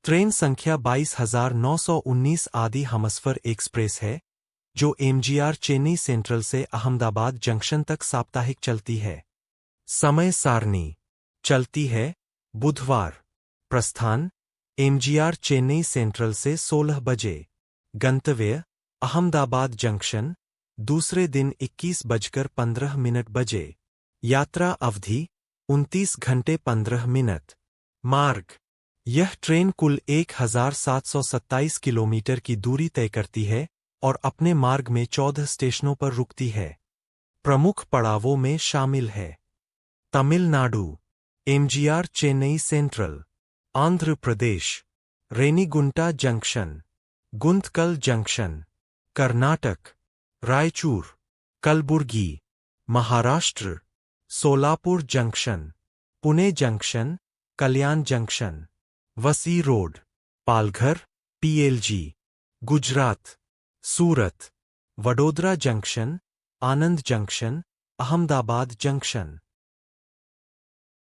Train संख्या 22,919 आदि Humsafar express है, जो एमजीआर चेन्नई सेंट्रल से अहमदाबाद जंक्शन तक साप्ताहिक चलती है। समय सारणी चलती है बुधवार प्रस्थान एमजीआर चेन्नई सेंट्रल से 16 बजे, गंतव्य अहमदाबाद जंक्शन दूसरे दिन 21:15 बजे, यात्रा अवधि 29 घंटे 15 मिनट। मार्ग यह ट्रेन कुल 1727 किलोमीटर की दूरी तय करती है और अपने मार्ग में 14 स्टेशनों पर रुकती है। प्रमुख पड़ावों में शामिल है Tamil Nadu MGR Chennai central, Andhra Pradesh Renigunta junction, Guntakal junction, Karnataka Raichur, Kalaburagi, Maharashtra Solapur junction, Pune junction, Kalyan junction, Vasai road, Palghar PLG, Gujarat Surat, Vadodara junction, Anand junction, Ahmedabad junction.